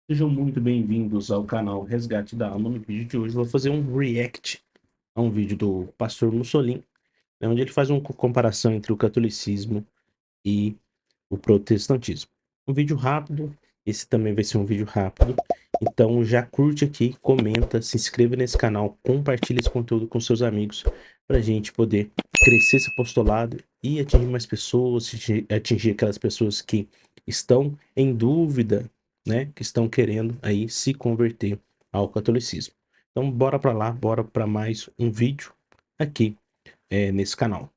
Sejam muito bem-vindos ao canal Resgate da Alma. No vídeo de hoje eu vou fazer um react a um vídeo do pastor Mussolini, onde ele faz uma comparação entre o catolicismo e o protestantismo. Um vídeo rápido, esse também vai ser um vídeo rápido, então já curte aqui, comenta, se inscreva nesse canal, compartilhe esse conteúdo com seus amigos para a gente poder crescer esse apostolado e atingir mais pessoas, atingir aquelas pessoas que estão em dúvida, né, que estão querendo aí se converter ao catolicismo. Então bora para lá, bora para mais um vídeo aqui nesse canal.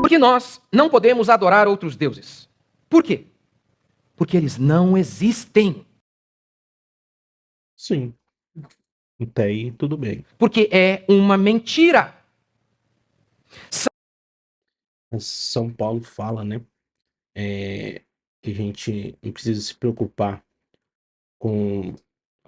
Porque nós não podemos adorar outros deuses. Por quê? Porque eles não existem. Sim, até aí tudo bem. Porque é uma mentira. São Paulo fala, né, que a gente não precisa se preocupar com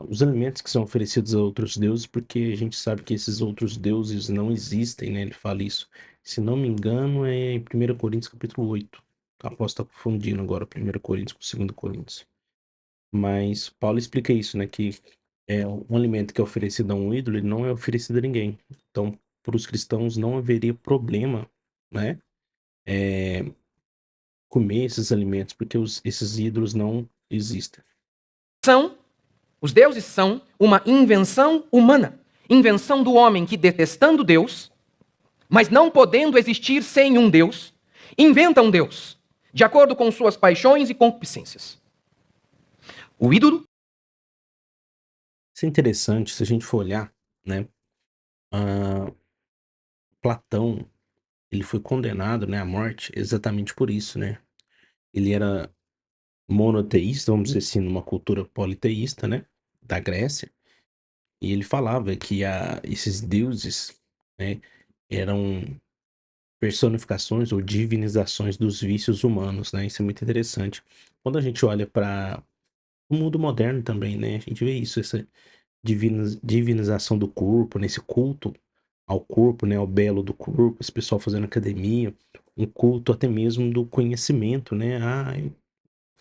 os alimentos que são oferecidos a outros deuses, porque a gente sabe que esses outros deuses não existem, né? Ele fala isso. Se não me engano, é em 1 Coríntios capítulo 8. Eu posso estar confundindo agora 1 Coríntios com 2 Coríntios. Mas Paulo explica isso, né? Que um alimento que é oferecido a um ídolo, ele não é oferecido a ninguém. Então, para os cristãos não haveria problema, né? Comer esses alimentos, porque esses ídolos não existem. Os deuses são uma invenção humana. Invenção do homem que, detestando Deus, mas não podendo existir sem um Deus, inventa um Deus, de acordo com suas paixões e concupiscências. O ídolo. Isso é interessante se a gente for olhar, né? Ah, Platão, ele foi condenado, né, à morte exatamente por isso, né? Ele era monoteísta, vamos dizer assim, numa cultura politeísta, né, da Grécia, e ele falava que esses deuses, né, eram personificações ou divinizações dos vícios humanos, né? Isso é muito interessante. Quando a gente olha para o mundo moderno também, né, a gente vê isso, essa divinização do corpo, nesse culto ao corpo, né, ao belo do corpo, esse pessoal fazendo academia, um culto até mesmo do conhecimento, né,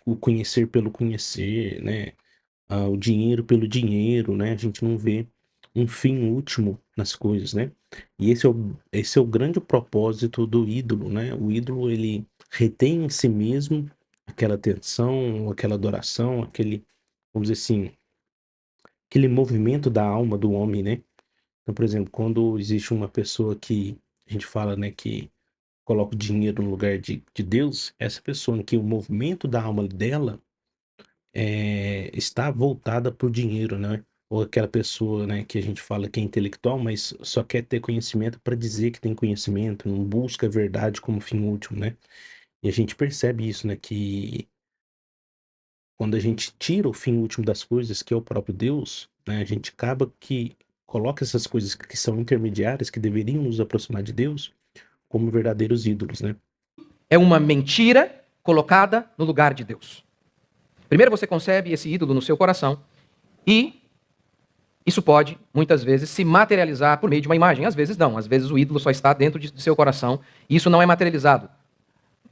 o conhecer pelo conhecer, né, o dinheiro pelo dinheiro, né, a gente não vê um fim último nas coisas, né, e esse é o grande propósito do ídolo, né, o ídolo, ele retém em si mesmo aquela atenção, aquela adoração, vamos dizer assim, aquele movimento da alma do homem, né. Então, por exemplo, quando existe uma pessoa que a gente fala, né, que coloca o dinheiro no lugar de Deus, essa pessoa em que o movimento da alma dela está voltada para o dinheiro, né? Ou aquela pessoa, né, que a gente fala que é intelectual, mas só quer ter conhecimento para dizer que tem conhecimento, não busca a verdade como fim último, né? E a gente percebe isso, né, que quando a gente tira o fim último das coisas, que é o próprio Deus, né, a gente acaba que coloca essas coisas que são intermediárias, que deveriam nos aproximar de Deus, como verdadeiros ídolos, né? É uma mentira colocada no lugar de Deus. Primeiro você concebe esse ídolo no seu coração e isso pode, muitas vezes, se materializar por meio de uma imagem. Às vezes não, às vezes o ídolo só está dentro de seu coração e isso não é materializado.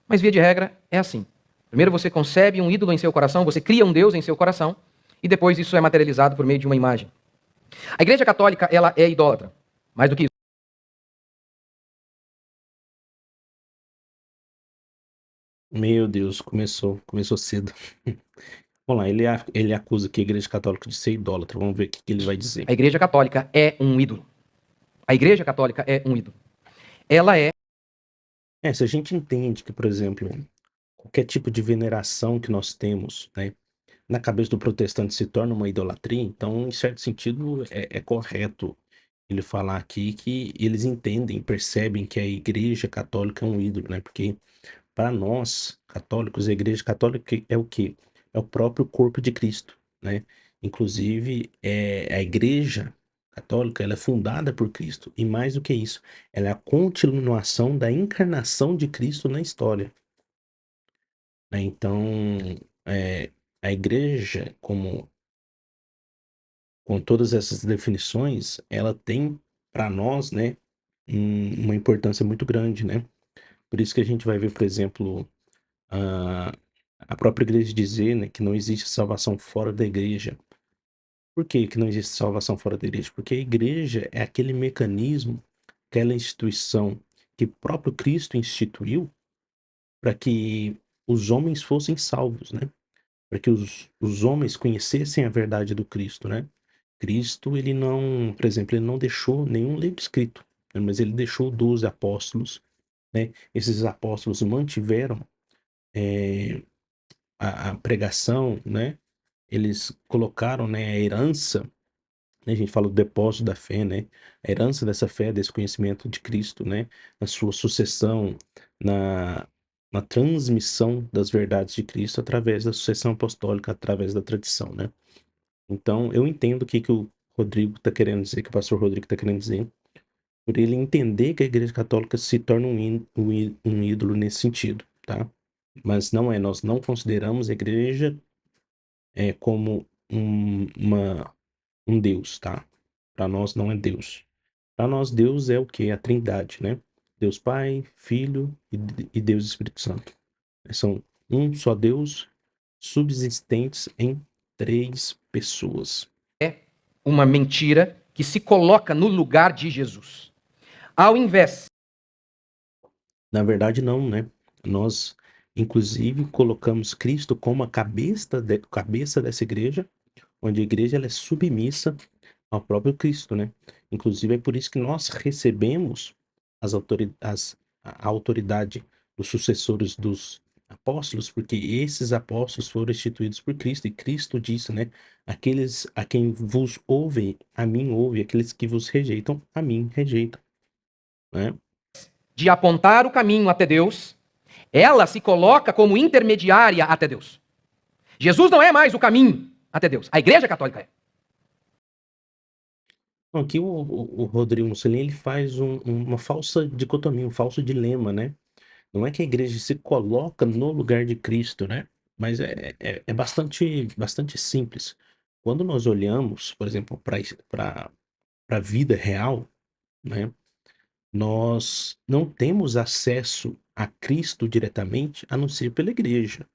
Mas via de regra é assim. Primeiro você concebe um ídolo em seu coração, você cria um Deus em seu coração e depois isso é materializado por meio de uma imagem. A Igreja Católica, ela é idólatra. Mais do que isso. Meu Deus, começou cedo. Vamos lá, ele acusa aqui a Igreja Católica de ser idólatra. Vamos ver o que ele vai dizer. A Igreja Católica é um ídolo. A Igreja Católica é um ídolo. Ela é. Se a gente entende que, por exemplo, qualquer tipo de veneração que nós temos, né, na cabeça do protestante se torna uma idolatria, então, em certo sentido, é correto ele falar aqui que eles entendem, percebem que a Igreja Católica é um ídolo, né? Porque para nós, católicos, a Igreja Católica é o quê? É o próprio corpo de Cristo, né? Inclusive, a Igreja Católica, ela é fundada por Cristo. E mais do que isso, ela é a continuação da encarnação de Cristo na história, né? Então, a Igreja, como com todas essas definições, ela tem para nós, né, uma importância muito grande, né? Por isso que a gente vai ver, por exemplo, a, a própria igreja dizer, né, que não existe salvação fora da igreja. Por que não existe salvação fora da igreja? Porque a igreja é aquele mecanismo, aquela instituição que o próprio Cristo instituiu para que os homens fossem salvos, né? Para que os homens conhecessem a verdade do Cristo, né? Cristo, ele não, por exemplo, ele não deixou nenhum livro escrito, né? Mas ele deixou 12 apóstolos, né? Esses apóstolos mantiveram a pregação, né? Eles colocaram, né, a herança, né? A gente fala do depósito da fé, né? A herança dessa fé, desse conhecimento de Cristo, né? Na sua sucessão, na, na transmissão das verdades de Cristo através da sucessão apostólica, através da tradição, né? Então, eu entendo o que, que o Rodrigo está querendo dizer, que o pastor Rodrigo está querendo dizer, por ele entender que a Igreja Católica se torna um ídolo nesse sentido, tá? Mas não é, nós não consideramos a Igreja como um Deus, tá? Para nós não é Deus. Para nós, Deus é o quê? A Trindade, né? Deus Pai, Filho e Deus Espírito Santo. São um só Deus, subsistentes em três pessoas. Uma mentira que se coloca no lugar de Jesus. Ao invés. Na verdade, não, né? Nós, inclusive, colocamos Cristo como a cabeça dessa igreja, onde a igreja ela é submissa ao próprio Cristo, né? Inclusive, é por isso que nós recebemos a autoridade dos sucessores dos apóstolos, porque esses apóstolos foram instituídos por Cristo, e Cristo disse, né? Aqueles a quem vos ouvem, a mim ouve, aqueles que vos rejeitam, a mim rejeitam, né? De apontar o caminho até Deus, ela se coloca como intermediária até Deus. Jesus não é mais o caminho até Deus. A Igreja Católica é. Bom, aqui o Rodrigo Mussolini ele faz uma falsa dicotomia, um falso dilema, né? Não é que a igreja se coloca no lugar de Cristo, né? Mas é bastante simples. Quando nós olhamos, por exemplo, para a vida real, né? Nós não temos acesso a Cristo diretamente, a não ser pela igreja.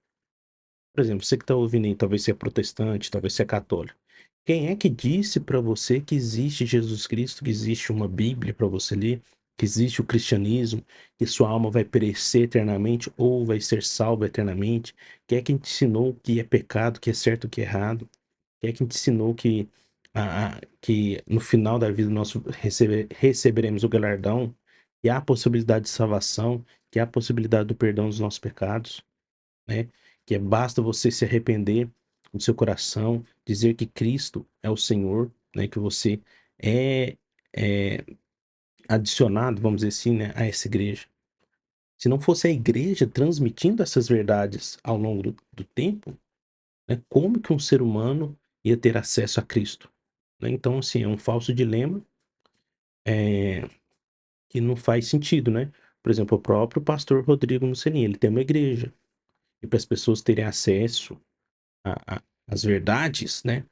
Por exemplo, você que está ouvindo aí, talvez você é protestante, talvez você é católico. Quem é que disse para você que existe Jesus Cristo, que existe uma Bíblia para você ler, que existe o cristianismo, que sua alma vai perecer eternamente ou vai ser salva eternamente? Quem é que te ensinou que é pecado, que é certo, que é errado? Quem é que te ensinou que no final da vida nós receberemos o galardão, que há a possibilidade de salvação, que há a possibilidade do perdão dos nossos pecados, né? Que basta você se arrepender do seu coração, dizer que Cristo é o Senhor, né? Que você é, é adicionado, vamos dizer assim, né? A essa igreja. Se não fosse a igreja transmitindo essas verdades ao longo do tempo, né? Como que um ser humano ia ter acesso a Cristo? Né? Então, assim, é um falso dilema que não faz sentido, né? Por exemplo, o próprio pastor Rodrigo Mussolini, ele tem uma igreja. E para as pessoas terem acesso às verdades, né?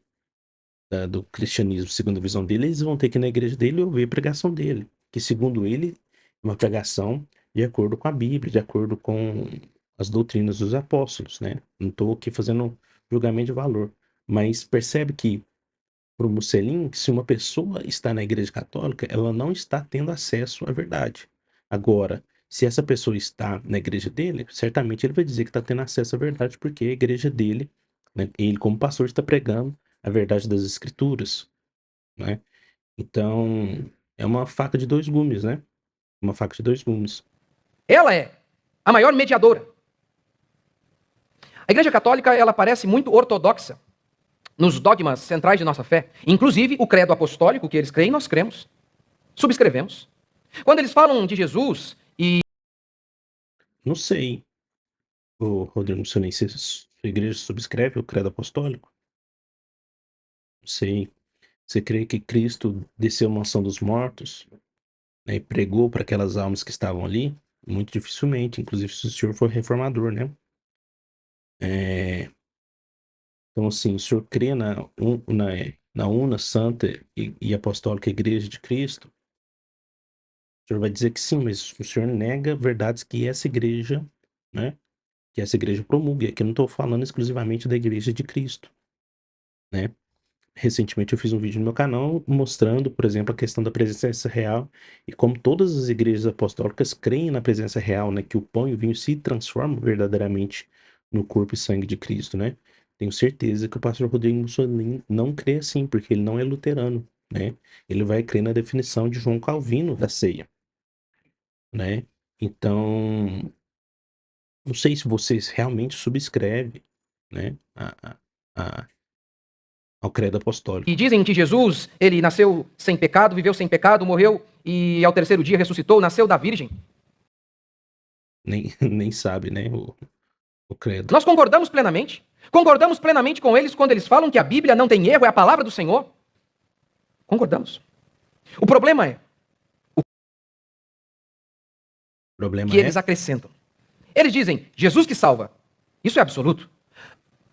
Do cristianismo, segundo a visão dele, eles vão ter que ir na igreja dele ouvir a pregação dele, que segundo ele, é uma pregação de acordo com a Bíblia, de acordo com as doutrinas dos apóstolos, né? Não estou aqui fazendo julgamento de valor, mas percebe que para o Mussolini, se uma pessoa está na igreja católica, ela não está tendo acesso à verdade. Agora, se essa pessoa está na igreja dele, certamente ele vai dizer que está tendo acesso à verdade, porque a igreja dele, né, ele como pastor está pregando a verdade das escrituras, né? Então, é uma faca de dois gumes, né? Uma faca de dois gumes. Ela é a maior mediadora. A Igreja Católica, ela parece muito ortodoxa nos dogmas centrais de nossa fé. Inclusive, o credo apostólico que eles creem, nós cremos. Subscrevemos. Quando eles falam de Jesus e... Não sei, o Rodrigo Mussolini, se sua igreja subscreve o credo apostólico? Não sei. Você crê que Cristo desceu à mansão dos mortos, né, e pregou para aquelas almas que estavam ali? Muito dificilmente, inclusive se o senhor for reformador, né? Então, assim, o senhor crê na una, santa e apostólica Igreja de Cristo, o senhor vai dizer que sim, mas o senhor nega verdades que essa igreja, né, que essa igreja promulga. Aqui eu não estou falando exclusivamente da Igreja de Cristo, né? Recentemente eu fiz um vídeo no meu canal mostrando, por exemplo, a questão da presença real e como todas as igrejas apostólicas creem na presença real, né? Que o pão e o vinho se transformam verdadeiramente no corpo e sangue de Cristo, né? Tenho certeza que o pastor Rodrigo Mussolini não crê assim, porque ele não é luterano, né? Ele vai crer na definição de João Calvino da ceia, né? Então, não sei se vocês realmente subscrevem, né, a- ao credo E apostólico. dizem que Jesus, ele nasceu sem pecado, viveu sem pecado, morreu e ao terceiro dia ressuscitou, nasceu da Virgem. Nem sabe, né, o credo. Nós concordamos plenamente. Concordamos plenamente com eles quando eles falam que a Bíblia não tem erro, é a palavra do Senhor. Concordamos. O problema é O problema que eles é, acrescentam. Eles dizem, Jesus que salva. Isso é absoluto.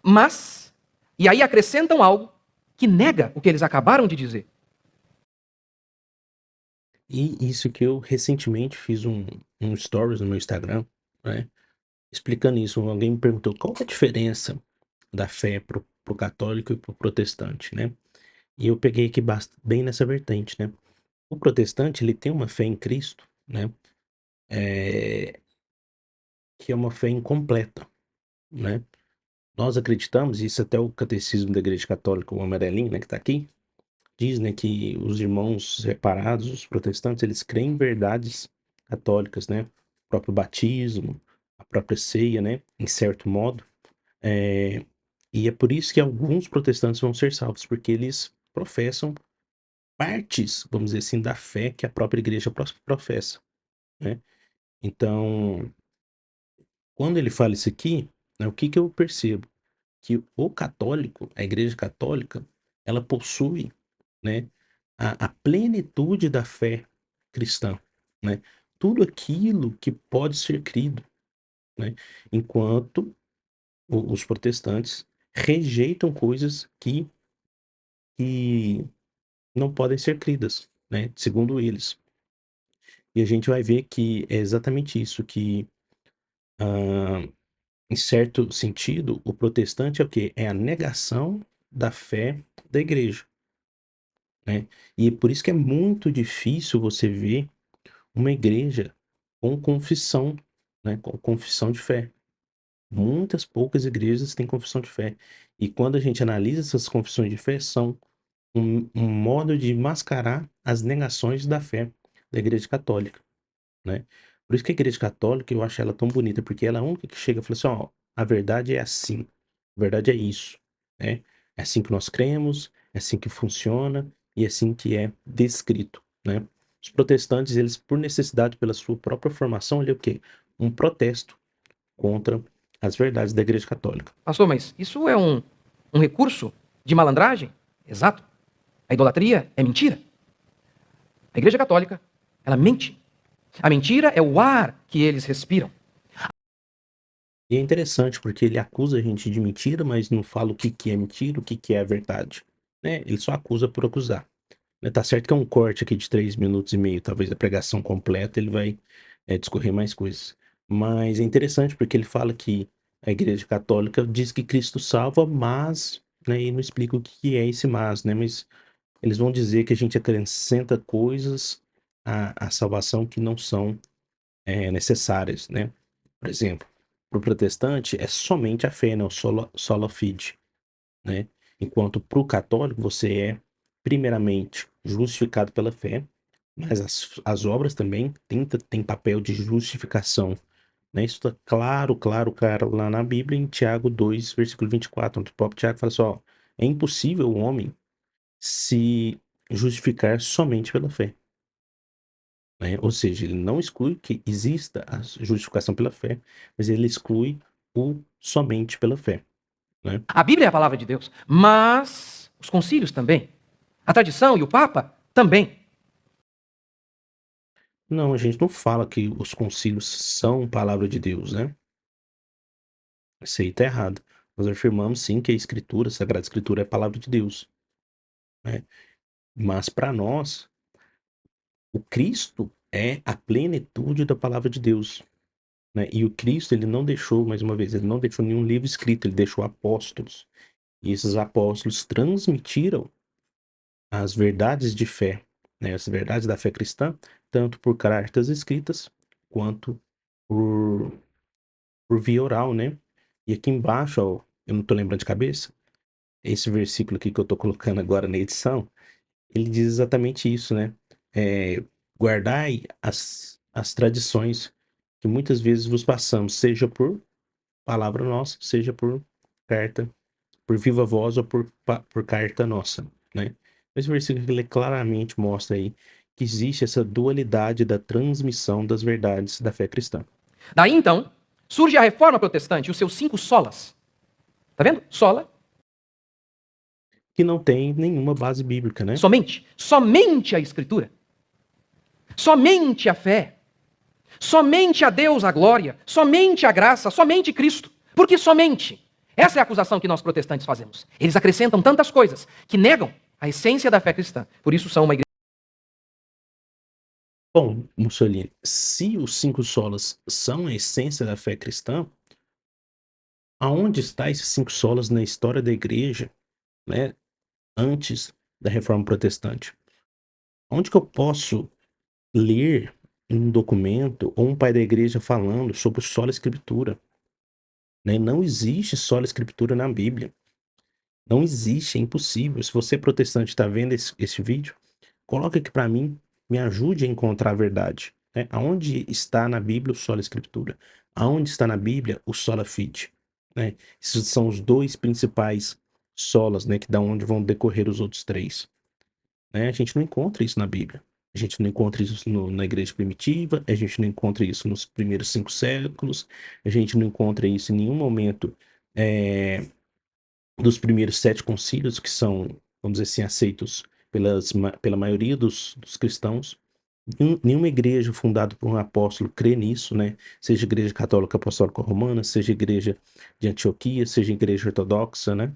Mas, e aí acrescentam algo que nega o que eles acabaram de dizer. e isso que eu recentemente fiz um stories no meu Instagram, né, explicando isso. Alguém me perguntou qual que é a diferença da fé pro católico e pro protestante, né? E eu peguei aqui bem nessa vertente, né? O protestante, ele tem uma fé em Cristo, né? É, que é uma fé incompleta, né? Nós acreditamos, isso até o catecismo da Igreja Católica, o amarelinho, né, que tá aqui, diz, né, que os irmãos separados, os protestantes, eles creem em verdades católicas, né? O próprio batismo, a própria ceia, né? Em certo modo. É, e é por isso que alguns protestantes vão ser salvos, porque eles professam partes, vamos dizer assim, da fé que a própria igreja professa, né? Então, quando ele fala isso aqui, né, o que que eu percebo? Que o católico, a igreja católica, ela possui, né, a plenitude da fé cristã, né? Tudo aquilo que pode ser crido, né? Enquanto os protestantes rejeitam coisas que não podem ser cridas, né? Segundo eles. E a gente vai ver que é exatamente isso, que, ah, em certo sentido, o protestante é o quê? É a negação da fé da igreja, né? E por isso que é muito difícil você ver uma igreja com confissão, né? Com confissão de fé. Muitas poucas igrejas têm confissão de fé. E quando a gente analisa essas confissões de fé, são um modo de mascarar as negações da fé da Igreja Católica, né? Por isso que a Igreja Católica, eu acho ela tão bonita, porque ela é a única que chega e fala assim, ó, a verdade é assim, a verdade é isso, né? É assim que nós cremos, é assim que funciona e é assim que é descrito, né? Os protestantes, eles, por necessidade, pela sua própria formação, ele é o quê? Um protesto contra as verdades da Igreja Católica. Pastor, mas isso é um recurso de malandragem? Exato. A idolatria é mentira. A Igreja Católica, ela mente. A mentira é o ar que eles respiram. E é interessante porque ele acusa a gente de mentira, mas não fala o que que é mentira, o que que é a verdade, né? Ele só acusa por acusar, né? Tá certo que é um corte aqui de 3 minutos e meio, talvez a pregação completa ele vai discorrer mais coisas. Mas é interessante porque ele fala que a Igreja Católica diz que Cristo salva, mas, né, e não explica o que que é esse mas, né? Mas eles vão dizer que a gente acrescenta coisas à salvação que não são necessárias, né? Por exemplo, para o protestante é somente a fé, né? O sola fide, né? Enquanto para o católico você é primeiramente justificado pela fé, mas as obras também têm papel de justificação, né? Isso está claro, claro, claro lá na Bíblia, em Tiago 2, versículo 24, onde o próprio Tiago fala assim, ó, é impossível o homem se justificar somente pela fé, né? Ou seja, ele não exclui que exista a justificação pela fé, mas ele exclui o somente pela fé, né? A Bíblia é a palavra de Deus, mas os concílios também. A tradição e o Papa também. Não, a gente não fala que os concílios são palavra de Deus, né? Isso aí tá errado. Nós afirmamos sim que a Escritura, a Sagrada Escritura é palavra de Deus. né? Mas para nós, o Cristo é a plenitude da palavra de Deus, né? E o Cristo, ele não deixou, mais uma vez, ele não deixou nenhum livro escrito, ele deixou apóstolos. E esses apóstolos transmitiram as verdades de fé, né? As verdades da fé cristã, tanto por cartas escritas, quanto por, por via oral, né? E aqui embaixo, ó, eu não tô lembrando de cabeça, esse versículo aqui que eu tô colocando agora na edição, ele diz exatamente isso, né? Guardai as tradições que muitas vezes vos passamos, seja por palavra nossa, seja por carta, por viva voz ou por carta nossa, né? Esse versículo ele claramente mostra aí que existe essa dualidade da transmissão das verdades da fé cristã. Daí então, surge a reforma protestante e os seus 5 solas. Tá vendo? Sola, Que não tem nenhuma base bíblica, né? somente. Somente a Escritura. Somente a fé. Somente a Deus a glória. Somente a graça. Somente Cristo. Por que somente? Essa é a acusação que nós protestantes fazemos. Eles acrescentam tantas coisas que negam a essência da fé cristã. Por isso são uma igreja. Bom, Mussolini, se os 5 solas são a essência da fé cristã, aonde está esses 5 solas na história da igreja, né, antes da Reforma Protestante? Onde que eu posso ler um documento ou um pai da igreja falando sobre sola escritura, né? Não existe sola escritura na Bíblia. Não existe, é impossível. Se você protestante está vendo esse vídeo, coloca aqui para mim, me ajude a encontrar a verdade, né? Aonde está na Bíblia o sola escritura? Aonde está na Bíblia o sola fide, né? Esses são os dois principais solas, né, que da onde vão decorrer os outros três, né? A gente não encontra isso na Bíblia. A gente não encontra isso na igreja primitiva, a gente não encontra isso nos primeiros 5 séculos, a gente não encontra isso em nenhum momento dos primeiros 7 concílios, que são, vamos dizer assim, aceitos pela maioria dos cristãos. Nenhuma igreja fundada por um apóstolo crê nisso, né? Seja igreja católica apostólica romana, seja igreja de Antioquia, seja igreja ortodoxa, né?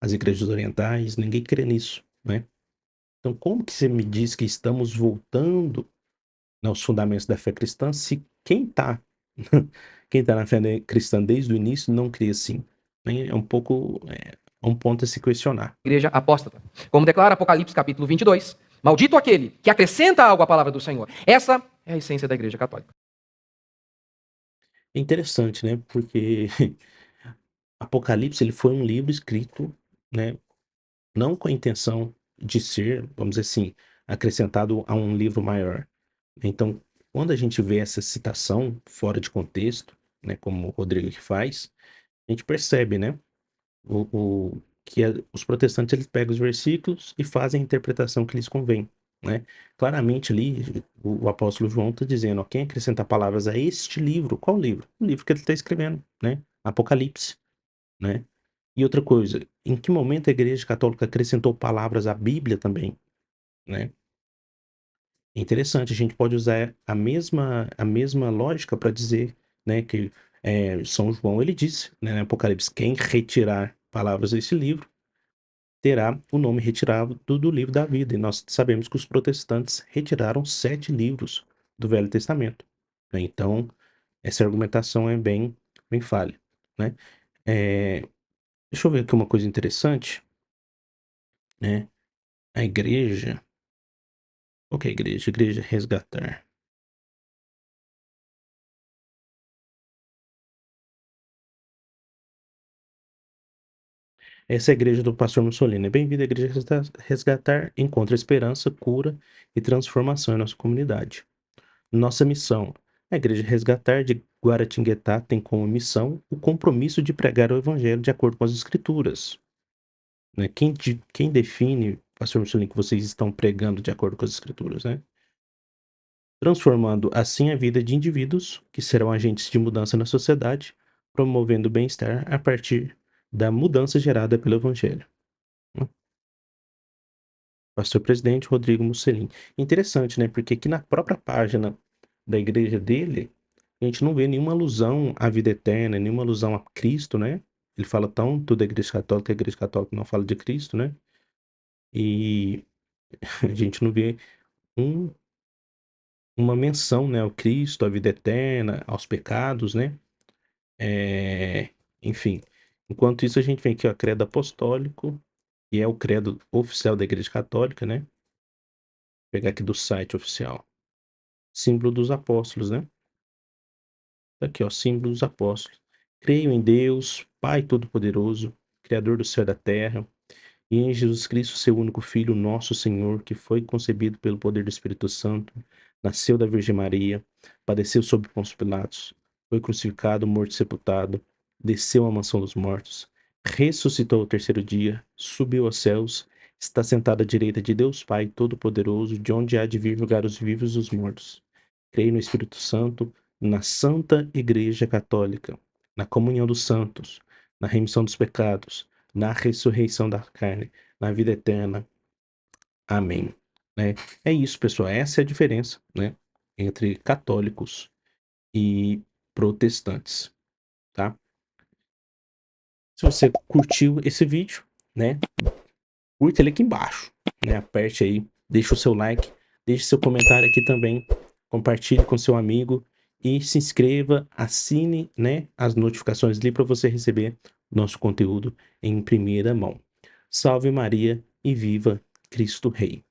As igrejas orientais, ninguém crê nisso, né? Então, como que você me diz que estamos voltando aos fundamentos da fé cristã se quem tá na fé cristã desde o início não crê assim? Né? É um ponto a se questionar. Igreja apóstata. Como declara Apocalipse capítulo 22, maldito aquele que acrescenta algo à palavra do Senhor. Essa é a essência da igreja católica. É interessante, né? Porque Apocalipse ele foi um livro escrito, né, não com a intenção de ser, vamos dizer assim, acrescentado a um livro maior. Então, quando a gente vê essa citação fora de contexto, né, como o Rodrigo que faz, a gente percebe, né, os protestantes eles pegam os versículos e fazem a interpretação que lhes convém, né? Claramente ali o apóstolo João está dizendo, ó, quem acrescentar palavras a este livro, qual livro? O livro que ele está escrevendo, né? Apocalipse, né? E outra coisa, em que momento a Igreja Católica acrescentou palavras à Bíblia também, né? É interessante, a gente pode usar a mesma lógica para dizer, né, que São João ele disse, né, no Apocalipse, quem retirar palavras desse livro terá o nome retirado do livro da vida. E nós sabemos que os protestantes retiraram 7 livros do Velho Testamento, né? Então, essa argumentação é bem falha, né? É, deixa eu ver aqui uma coisa interessante, né? A igreja. Qual que é a igreja? Igreja Resgatar. Essa é a igreja do pastor Mussolini. Bem-vindo à igreja Resgatar. Encontra esperança, cura e transformação em nossa comunidade. Nossa missão. A igreja Resgatar de Guaratinguetá tem como missão o compromisso de pregar o evangelho de acordo com as escrituras. Né? Quem define, pastor Mussolini, que vocês estão pregando de acordo com as escrituras, né? Transformando assim a vida de indivíduos que serão agentes de mudança na sociedade, promovendo o bem-estar a partir da mudança gerada pelo Evangelho. Pastor Presidente Rodrigo Mussolini. Interessante, né? Porque aqui na própria página da igreja dele, a gente não vê nenhuma alusão à vida eterna, nenhuma alusão a Cristo, né? Ele fala tanto da igreja católica, a igreja católica não fala de Cristo, né? e a gente não vê um uma menção, né, ao Cristo, à vida eterna, aos pecados, né, enfim. Enquanto isso a gente vem aqui, ó, credo apostólico, que é o credo oficial da Igreja Católica, né, vou pegar aqui do site oficial. Símbolo dos apóstolos, né. Tá aqui, ó, símbolo dos apóstolos. Creio em Deus, Pai Todo-Poderoso, Criador do céu e da terra, e em Jesus Cristo, seu único Filho, nosso Senhor, que foi concebido pelo poder do Espírito Santo, nasceu da Virgem Maria, padeceu sob Pôncio Pilatos, foi crucificado, morto e sepultado, desceu à mansão dos mortos, ressuscitou ao terceiro dia, subiu aos céus, está sentado à direita de Deus Pai Todo-Poderoso, de onde há de vir julgar os vivos e os mortos. Creio no Espírito Santo, na Santa Igreja Católica, na comunhão dos santos, na remissão dos pecados, na ressurreição da carne, na vida eterna. Amém. Né? É isso, pessoal. Essa é a diferença, né, entre católicos e protestantes, tá? Se você curtiu esse vídeo, né, curta ele aqui embaixo, né? Aperte aí, deixa o seu like, deixe seu comentário aqui também, compartilhe com seu amigo e se inscreva, assine, né, as notificações ali para você receber nosso conteúdo em primeira mão. Salve Maria e viva Cristo Rei.